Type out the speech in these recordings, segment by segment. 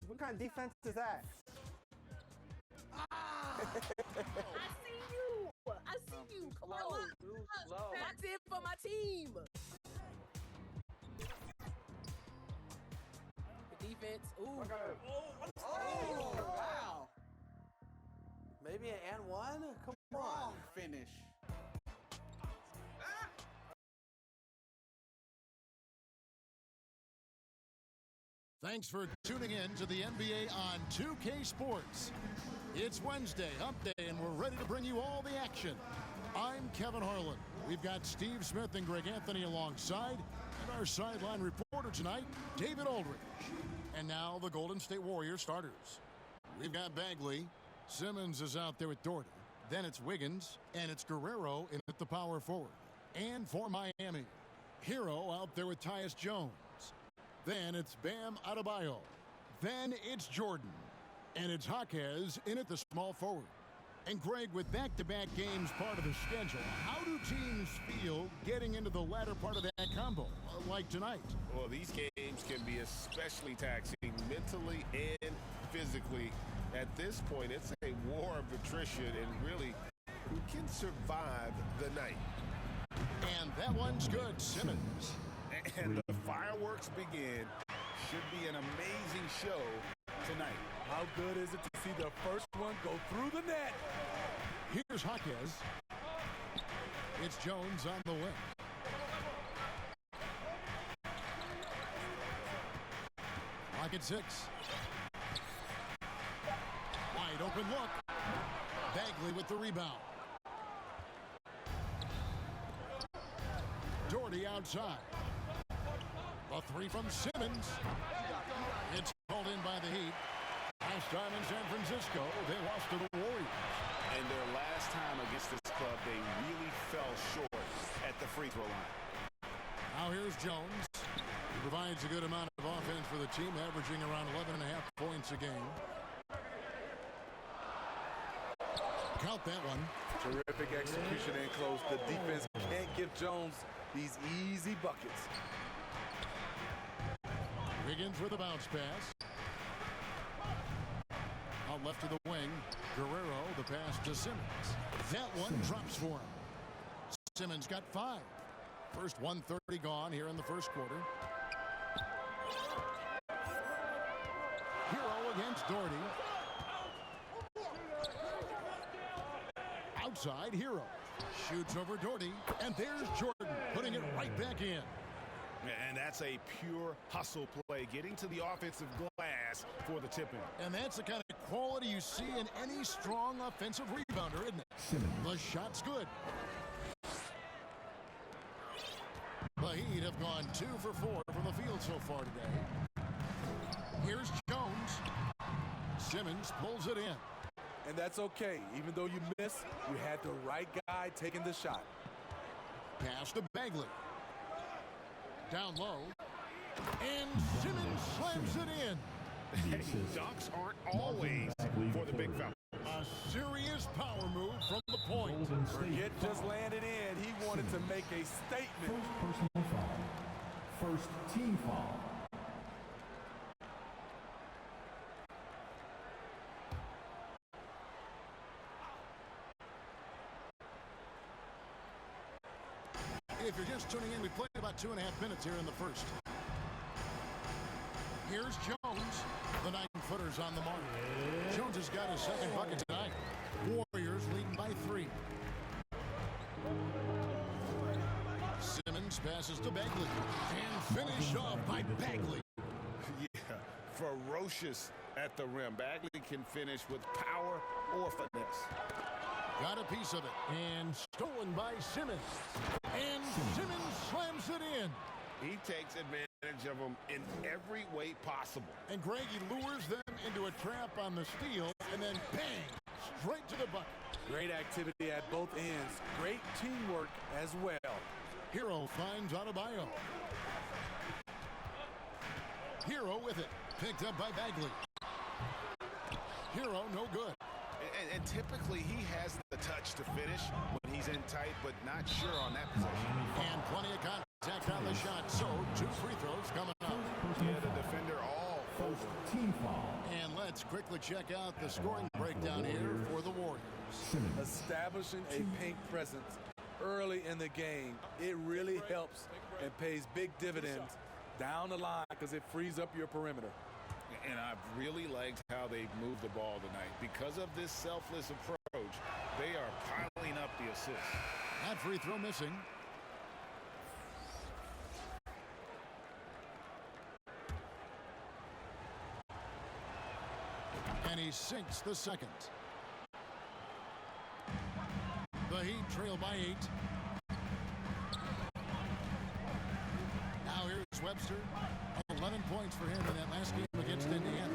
What kind of defense is that? I see you. I see you. Come on. That's it for my team. The defense. Ooh. Wow. Maybe an and one? Come on. Finish. Thanks for tuning in to the NBA on 2K Sports. It's Wednesday, Hump Day, and we're ready to bring you all the action. I'm Kevin Harlan. We've got Steve Smith and Greg Anthony alongside, and our sideline reporter tonight, David Aldridge. And now the Golden State Warriors starters. We've got Bagley. Simmons is out there with Doherty. Then it's Wiggins, and it's Guerrero in at the power forward. And for Miami, Hero out there with Tyus Jones. Then it's Bam Adebayo. Then it's Jordan. And it's Jaquez in at the small forward. And Greg, with back-to-back games part of the schedule, how do teams feel getting into the latter part of that combo, like tonight? Well, these games can be especially taxing mentally and physically. At this point, it's a war of attrition, and really, who can survive the night? And that one's good, Simmons. And the fireworks begin. Should be an amazing show tonight. How good is it to see the first one go through the net? Here's Jaquez. It's Jones on the wing. Lock at 6. Wide open look. Bagley with the rebound. Doherty outside. A three from Simmons. It's called in by the Heat. Last time in San Francisco, they lost to the Warriors. And their last time against this club, they really fell short at the free throw line. Now here's Jones. He provides a good amount of offense for the team, averaging around 11.5 points a game. Count that one. Terrific execution and close. The defense can't give Jones these easy buckets. Wiggins with a bounce pass. Out left to the wing. Guerrero, the pass to Simmons. That one drops for him. Simmons got 5. First 1:30 gone here in the first quarter. Hero against Doherty. Outside, Hero. Shoots over Doherty. And there's Jordan putting it right back in. And that's a pure hustle play, getting to the offensive glass for the tip-in. And that's the kind of quality you see in any strong offensive rebounder, isn't it? The shot's good. The Heat have gone 2 for 4 from the field so far today. Here's Jones. Simmons pulls it in. And that's okay. Even though you miss, you had the right guy taking the shot. Pass to Bagley. Down low. And Simmons slams it in. Dunks aren't always for the big fella. A serious power move from the point. Forget just landed in. He wanted to make a statement. First personal foul. First team foul. If you're just tuning in, we played about 2.5 minutes here in the first. Here's Jones. The 9-footer's on the mark. Jones has got his second bucket tonight. Warriors leading by 3. Simmons passes to Bagley. And finished off by Bagley. Yeah, ferocious at the rim. Bagley can finish with power or finesse. Got a piece of it. And stolen by Simmons. And Simmons slams it in. He takes advantage of them in every way possible. And Greg, he lures them into a trap on the steal. And then bang, straight to the bucket. Great activity at both ends. Great teamwork as well. Hero finds Adebayo. Hero with it. Picked up by Bagley. Hero no good. And typically he has the touch to finish when he's in tight, but not sure on that possession. And plenty of contact on the shot. So 2 free throws coming up. Yeah, the defender all First team foul. And let's quickly check out the scoring breakdown here for the Warriors. Simmons. Establishing a paint presence early in the game, it really helps and pays big dividends down the line because it frees up your perimeter. And I've really liked how they've moved the ball tonight. Because of this selfless approach, they are piling up the assists. That free throw missing. And he sinks the second. The Heat trail by 8. Now here's Webster. 11 points for him in that last game against Indiana.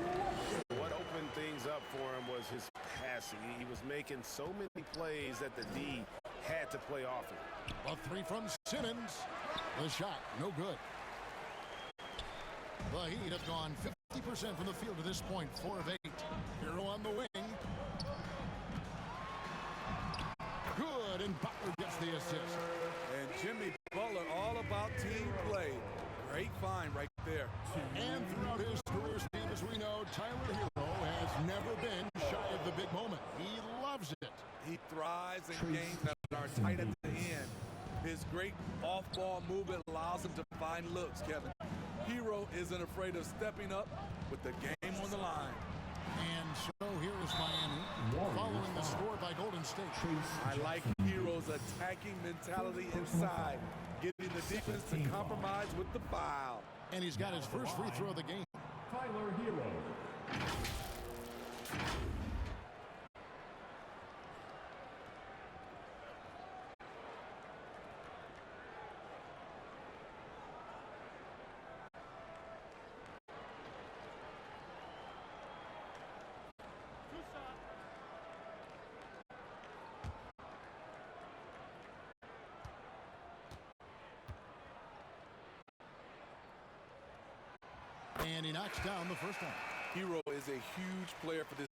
What opened things up for him was his passing. He was making so many plays that the D had to play off him. A three from Simmons. The shot, no good. The Heat have gone 50% from the field to this point, 4 of 8. Hero on the wing. Good, and Butler gets the assist. And Jimmy Butler, all about team play. Great find right there. And throughout his career, Steve, as we know, Tyler Hero has never been shy of the big moment. He loves it. He thrives in games that are tight at the end. His great off-ball movement allows him to find looks, Kevin. Hero isn't afraid of stepping up with the game on the line. And so here is Miami, following the score by Golden State. I like Hero's attacking mentality inside, getting the defense to compromise with the foul. And he's got his first free throw of the game. Tyler Hero. And he knocks down the first one. Hero is a huge player for this.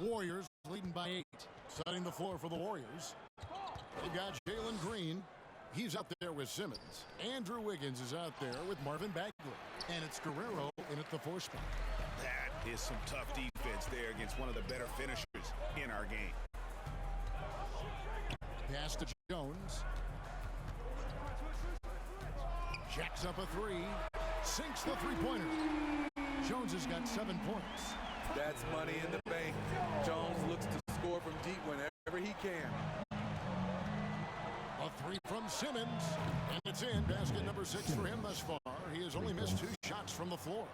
Warriors leading by 8. Setting the floor for the Warriors. They've got Jalen Green. He's out there with Simmons. Andrew Wiggins is out there with Marvin Bagley. And it's Guerrero in at the 4 spot. That is some tough defense there against one of the better finishers in our game. Pass to Jones. Jacks up a 3. Sinks the three-pointer. Jones has got 7 points. That's money in the bank. Jones looks to score from deep whenever he can. A 3 from Simmons. And it's in. Basket number 6 for him thus far. He has only missed 2 shots from the floor.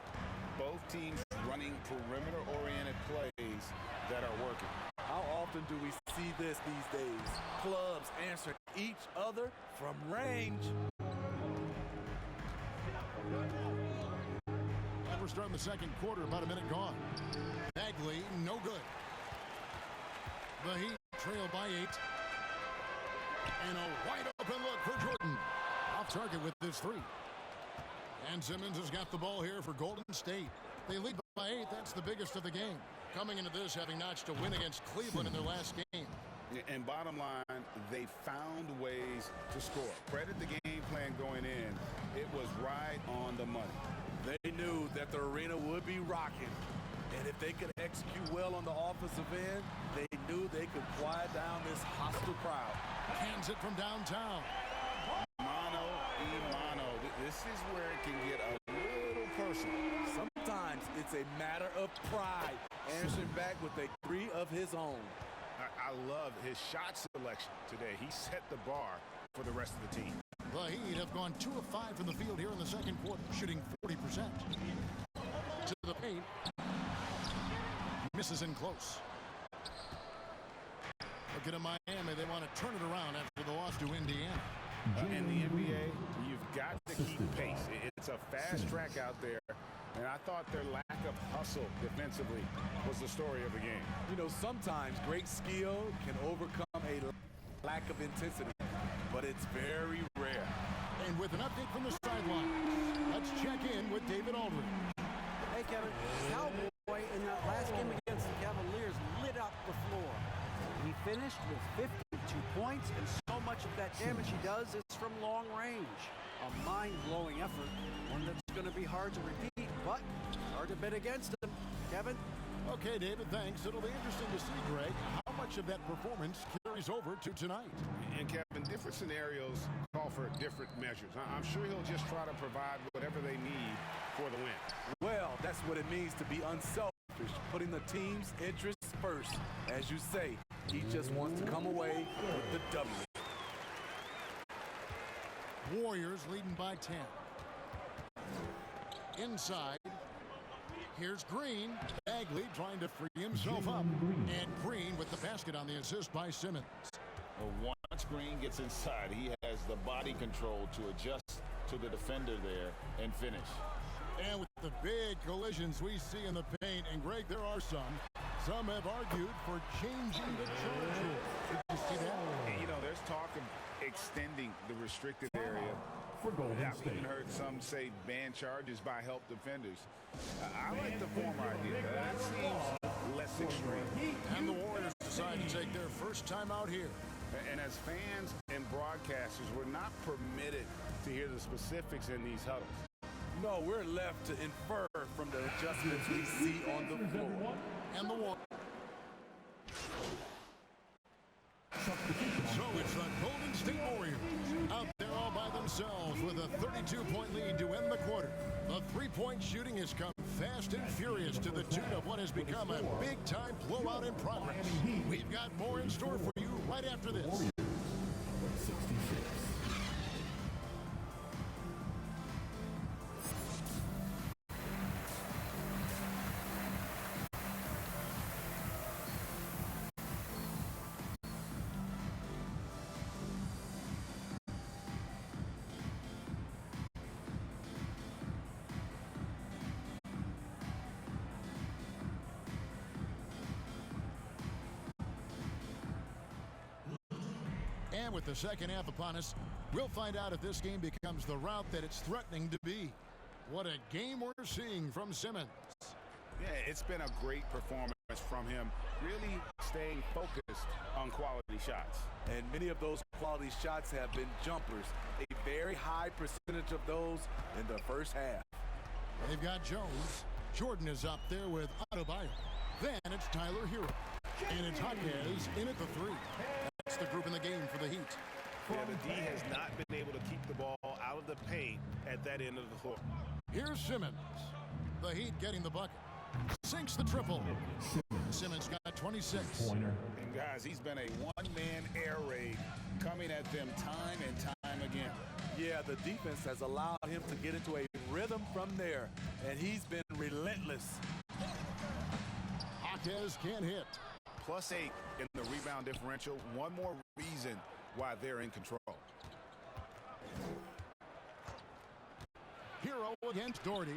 Both teams running perimeter-oriented plays that are working. How often do we see this these days? Clubs answer each other from range. And we're starting the second quarter, about a minute gone. Bagley, no good. The Heat trail by 8. And a wide open look for Jordan. Off target with this 3. And Simmons has got the ball here for Golden State. They lead by 8. That's the biggest of the game. Coming into this, having notched a win against Cleveland in their last game. And bottom line, they found ways to score. Credit the game plan going in. It was right on the money. They knew that the arena would be rocking. And if they could execute well on the offensive end, they knew they could quiet down this hostile crowd. Hands it from downtown. Mano y mano. This is where it can get a little personal. Sometimes it's a matter of pride. Answering back with a 3 of his own. I love his shot selection today. He set the bar for the rest of the team. The Heat have gone 2 of 5 from the field here in the second quarter, shooting 40%. To the paint. Misses in close. Looking at Miami, they want to turn it around after the loss to Indiana. In the NBA, you've got to keep pace. It's a fast track out there, and I thought their lack of hustle defensively was the story of the game. You know, sometimes great skill can overcome a lack of intensity, but it's very rare. And with an update from the sideline, let's check in with David Aldridge. Hey, Kevin, Cowboy in that last game against the Cavaliers lit up the floor. He finished with points, and so much of that damage he does is from long range. A mind-blowing effort, one that's going to be hard to repeat, but hard to bet against him. Kevin? Okay, David, thanks. It'll be interesting to see, Greg, how much of that performance carries over to tonight. And Kevin, different scenarios call for different measures. I'm sure he'll just try to provide whatever they need for the win. Well, that's what it means to be unselfish, putting the team's interests first. As you say, he just wants to come away with the W. Warriors leading by 10. Inside. Here's Green. Bagley trying to free himself up. And Green with the basket on the assist by Simmons. Well, once Green gets inside, he has the body control to adjust to the defender there and finish. And with the big collisions we see in the paint, and Greg, there are some have argued for changing the charge rule. Did you see that? And, you know, there's talk of extending the restricted area. For Golden I've State. even heard some say ban charges by help defenders. I like the former idea. That seems less extreme. And the Warriors decide to take their first time out here. And as fans and broadcasters, we're not permitted to hear the specifics in these huddles. No, we're left to infer from the adjustments we see on the floor. And the Warriors. So it's the Golden State Warriors out there all by themselves with a 32-point lead to end the quarter. The three-point shooting has come fast and furious to the tune of what has become a big-time blowout in progress. We've got more in store for you right after this. 66. And with the second half upon us, we'll find out if this game becomes the route that it's threatening to be. What a game we're seeing from Simmons. Yeah, it's been a great performance from him, really staying focused on quality shots. And many of those quality shots have been jumpers. A very high percentage of those in the first half. They've got Jones. Jordan is up there with Adebayo. Then it's Tyler Hero. And it's Jaquez in at the three. That's the group in the game for the Heat. Yeah, the D has not been able to keep the ball out of the paint at that end of the floor. Here's Simmons. The Heat getting the bucket. Sinks the triple. Simmons got 26. Pointer. And guys, he's been a one-man air raid coming at them time and time again. Yeah, the defense has allowed him to get into a rhythm from there, and he's been relentless. Jaquez can't hit. +8 in the rebound differential. One more reason why they're in control. Hero against Doherty,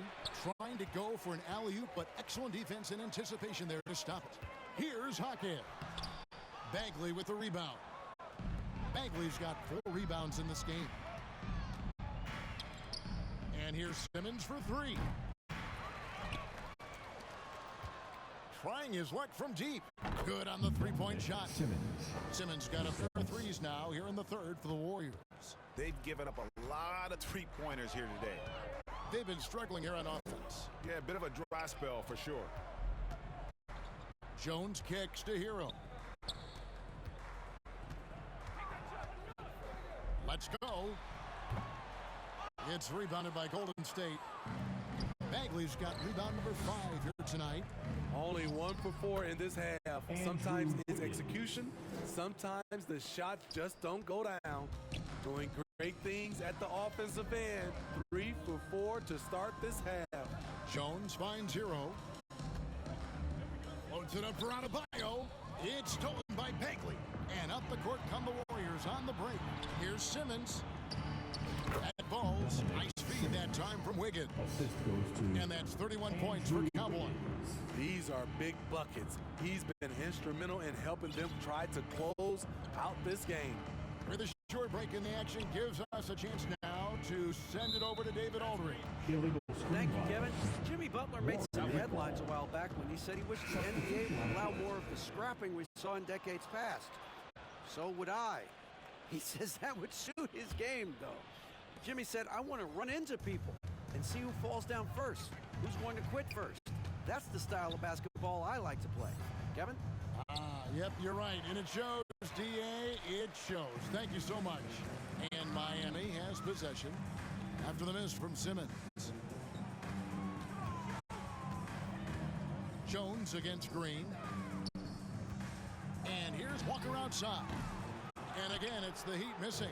trying to go for an alley-oop, but excellent defense and anticipation there to stop it. Here's Jaquez. Bagley with the rebound. Bagley's got 4 rebounds in this game. And here's Simmons for 3. Trying his luck from deep. Good on the three-point shot. Simmons got a pair of threes now here in the third for the Warriors. They've given up a lot of three-pointers here today. They've been struggling here on offense. Yeah, a bit of a dry spell for sure. Jones kicks to Hero. Let's go. It's rebounded by Golden State. Bagley's got rebound number 5 here tonight. Only 1 for 4 in this half. Sometimes it's execution. Sometimes the shots just don't go down. Doing great things at the offensive end. 3 for 4 to start this half. Jones finds Hero. Loads it up for Adebayo. It's stolen by Bagley. And up the court come the Warriors on the break. Here's Simmons. At balls. Nice feed that time from Wiggins. Assist goes to And that's 31 points for Cowboys. These are big buckets. He's been instrumental in helping them try to close out this game. With a short break in the action gives us a chance now to send it over to David Aldridge. illegal Thank you, screen Kevin. Jimmy Butler made some headlines a while back when he said he wished the NBA would allow more of the scrapping we saw in decades past. So would I. He says that would suit his game, though. Jimmy said, I want to run into people and see who falls down first, who's going to quit first. That's the style of basketball I like to play. Kevin? Yep, you're right. And it shows, D.A., it shows. Thank you so much. And Miami has possession after the miss from Simmons. Jones against Green. And here's Walker outside. And again, it's the Heat missing.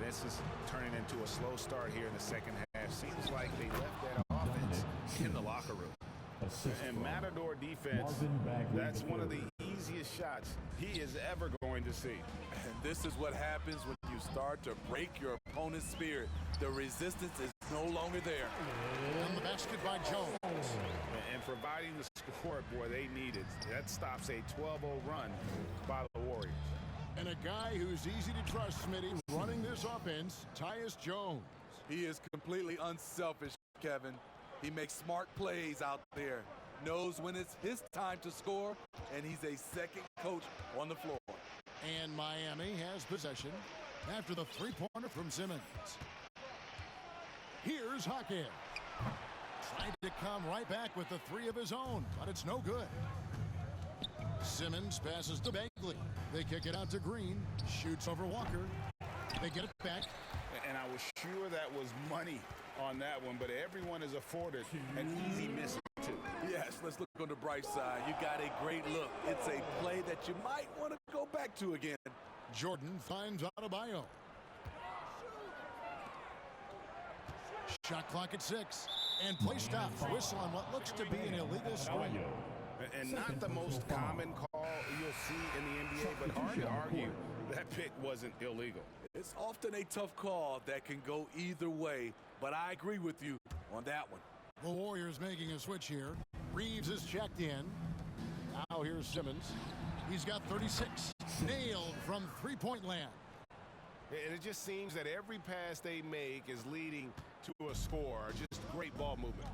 This is turning into a slow start here in the second half. Seems like they left that offense in the locker room. And Matador defense, that's one of the easiest shots he is ever going to see. And this is what happens when you start to break your opponent's spirit. The resistance is no longer there. And the basket by Jones. And providing the scoreboard they needed. That stops a 12-0 run by the Warriors. And a guy who's easy to trust, Smitty, running this offense, Tyus Jones. He is completely unselfish, Kevin. He makes smart plays out there, knows when it's his time to score, and he's a second coach on the floor. And Miami has possession after the three-pointer from Simmons. Here's Hackett. Trying to come right back with the three of his own, but it's no good. Simmons passes to Bagley. They kick it out to Green. Shoots over Walker. They get it back. And I was sure that was money on that one, but everyone is afforded an easy miss too. Yes, let's look on the bright side. You got a great look. It's a play that you might want to go back to again. Jordan finds Adebayo. Shot clock at 6. And play stops. Whistle on what looks to be an illegal strike. And not the most common call you'll see in the NBA, but hard to argue that pick wasn't illegal. It's often a tough call that can go either way, but I agree with you on that one. The Warriors making a switch here. Reeves is checked in. Now here's Simmons. He's got 36. Nailed from three-point land. And it just seems that every pass they make is leading to a score. Just great ball movement.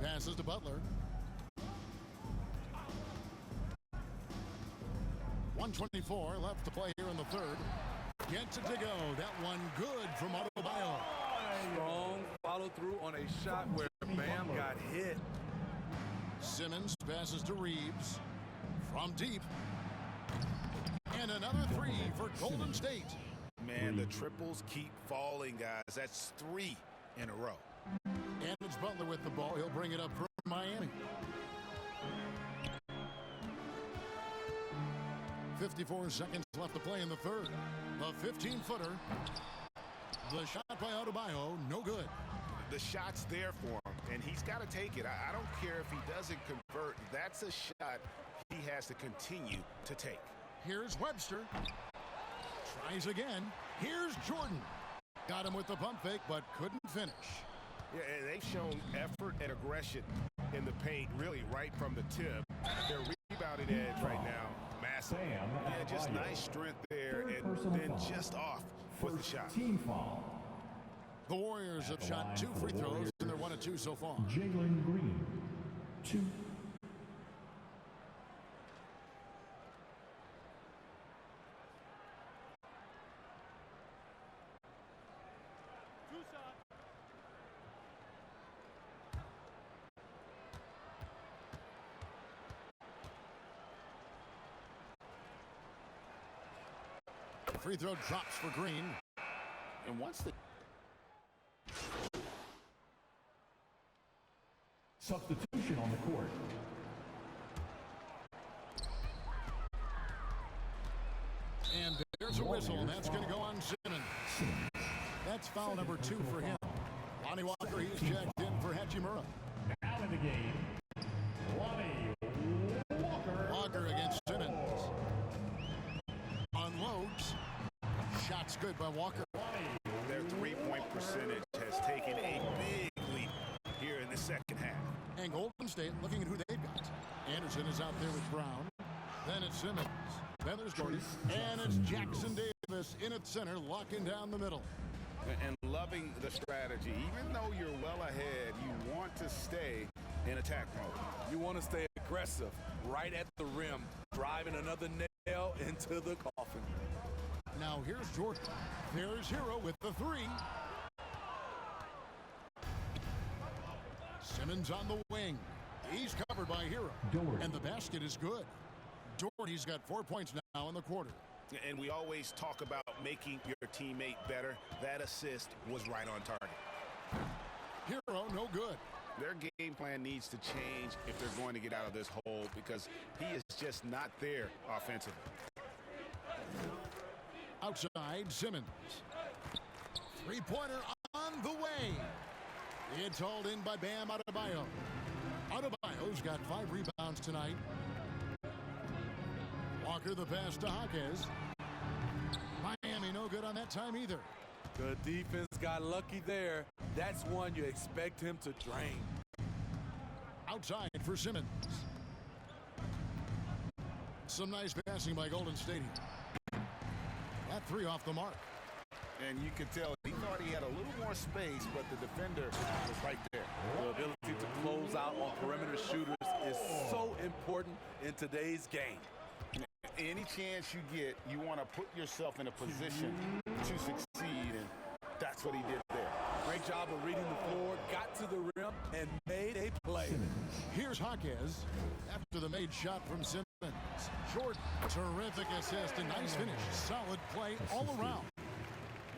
Passes to Butler. 1:24 left to play here in the third. Gets it to go. That one good from Adebayo. Strong follow through on a shot where Bam got hit. Simmons passes to Reeves from deep. And another three for Golden State. Man, the triples keep falling, guys. That's 3 in a row. And it's Butler with the ball. He'll bring it up for Miami. 54 seconds left to play in the third. The 15-footer. The shot by Adebayo, no good. The shot's there for him, and he's got to take it. I don't care if he doesn't convert. That's a shot he has to continue to take. Here's Webster. Tries again. Here's Jordan. Got him with the pump fake, but couldn't finish. Yeah, and they've shown effort and aggression in the paint, really right from the tip. Their rebounding edge right now, massive. Yeah, just nice strength there, and then just off with the shot. Team foul. The Warriors have shot 2 free throws, and they're 1 of 2 so far. Jalen Green, 2. Free throw drops for Green. And once the Substitution on the court. And there's a whistle, and that's going to go on Simmons. That's foul number 2 for him. Lonnie Walker, he's checked in for Hachimura. Now in the game, Lonnie Walker. Walker against Simmons. Unloads. Shot's good by Walker. their three-point percentage has taken a big leap here in the second half. And Golden State looking at who they've got. Anderson is out there with Brown. Then it's Simmons. Then there's Gordon. And it's Jackson Davis in at center, locking down the middle. And loving the strategy. Even though you're well ahead, you want to stay in attack mode. You want to stay aggressive right at the rim, driving another nail into the coffin. Now here's Jordan. There's Hero with the three. Simmons on the wing. He's covered by Hero. And the basket is good. Doherty's got 4 points now in the quarter. And we always talk about making your teammate better. That assist was right on target. Hero, no good. Their game plan needs to change if they're going to get out of this hole because he is just not there offensively. Outside, Simmons. Three-pointer on the way. It's hauled in by Bam Adebayo. Adebayo's got 5 rebounds tonight. Walker the pass to Jaquez. Miami no good on that time either. The defense got lucky there. That's one you expect him to drain. Outside for Simmons. Some nice passing by Golden State. That three off the mark. And you could tell he thought he had a little more space, but the defender was right there. The ability to close out on perimeter shooters is so important in today's game. Any chance you get, you want to put yourself in a position to succeed, and that's what he did there. Great job of reading the floor, got to the rim, and made a play. Here's Jaquez after the made shot from Simmons. Jordan, terrific assist and nice finish. Solid play all around.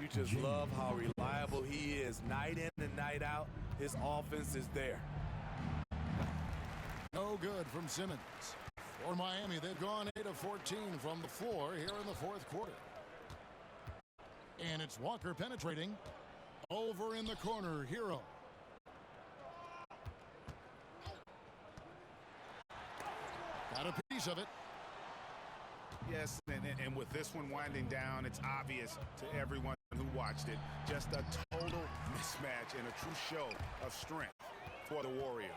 You just love how reliable he is. Night in and night out, his offense is there. No good from Simmons. For Miami, they've gone 8 of 14 from the floor here in the fourth quarter. And it's Walker penetrating. Over in the corner, Hero. Got a piece of it. Yes, and with this one winding down, it's obvious to everyone who watched it. Just a total mismatch and a true show of strength for the Warriors.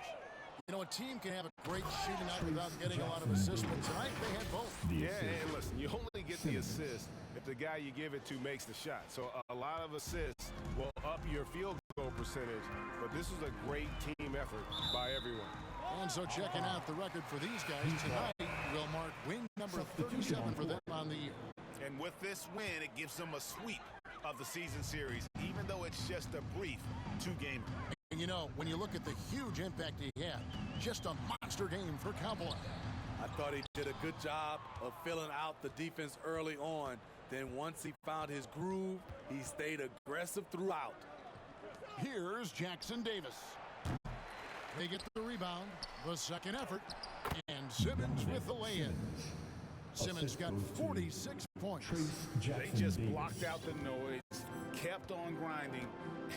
You know, a team can have a great shooting night without getting a lot of assists, but tonight they had both. Yeah, and listen, you only get the assist if the guy you give it to makes the shot. So a lot of assists will up your field goal percentage, but this was a great team effort by everyone. And so checking out the record for these guys tonight will mark win number 37 for them on the year. And with this win, it gives them a sweep of the season series, even though it's just a brief two-gamer. And you know, when you look at the huge impact he had, just a monster game for Cowboy. I thought he did a good job of filling out the defense early on. Then once he found his groove, he stayed aggressive throughout. Here's Jackson Davis. They get the rebound, the second effort, and Simmons with the lay-in. Simmons got 46 points. They just blocked out the noise, kept on grinding,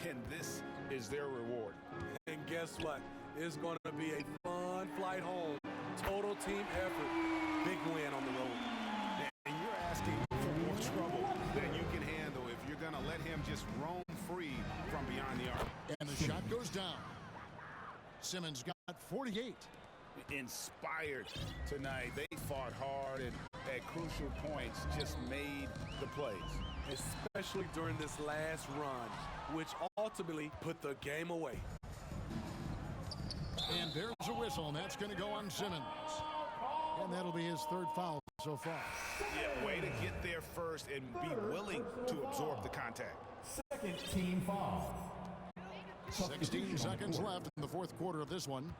and this is their reward. And guess what? It's going to be a fun flight home. Total team effort. Big win on the road. And you're asking for more trouble than you can handle if you're going to let him just roam free from beyond the arc. And the shot goes down. Simmons got 48. Inspired tonight. They fought hard and at crucial points just made the plays. Especially during this last run, which ultimately put the game away. And there's a whistle, and that's going to go on Simmons. And that'll be his third foul so far. Yeah, way to get there first and be willing to absorb the contact. Second team foul. 16 seconds left in the fourth quarter of this one.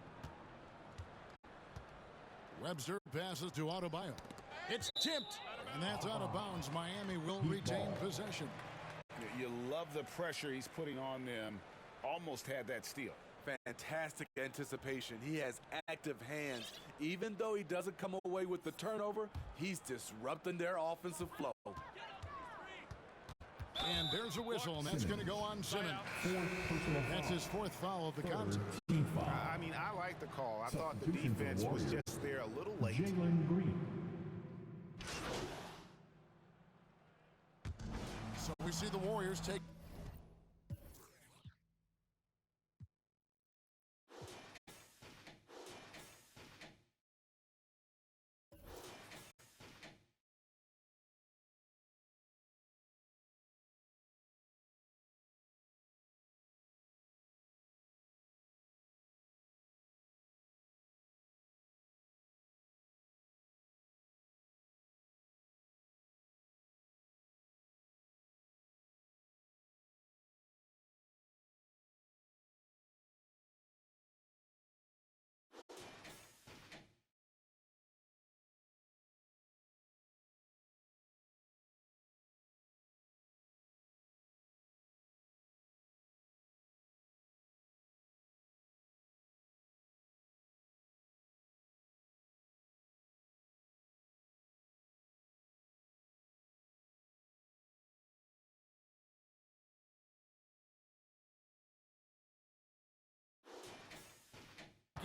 Webster passes to Adebayo. It's tipped, and that's out of bounds. Miami will retain possession. You love the pressure he's putting on them. Almost had that steal. Fantastic anticipation. He has active hands. Even though he doesn't come away with the turnover, he's disrupting their offensive flow. And there's a whistle, and that's going to go on Simmons. That's his fourth foul of the contest. I mean, I like the call. I thought the defense was just there a little late. Jalen Green. So we see the Warriors take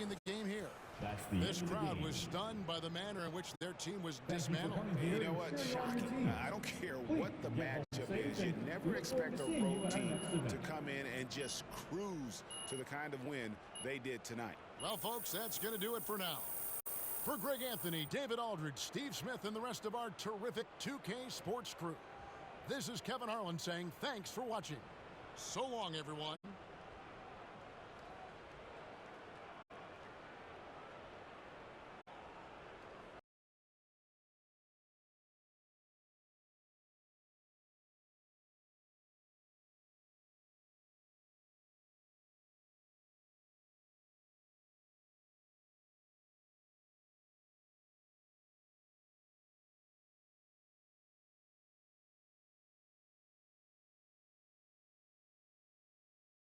taking the game here. This crowd was stunned by the manner in which their team was dismantled. You know what? Shocking. I don't care what the matchup is. You never expect a road team to come in and just cruise to the kind of win they did tonight. Well, folks, that's going to do it for now. For Greg Anthony, David Aldridge, Steve Smith, and the rest of our terrific 2K Sports crew, this is Kevin Harlan saying thanks for watching. So long, everyone.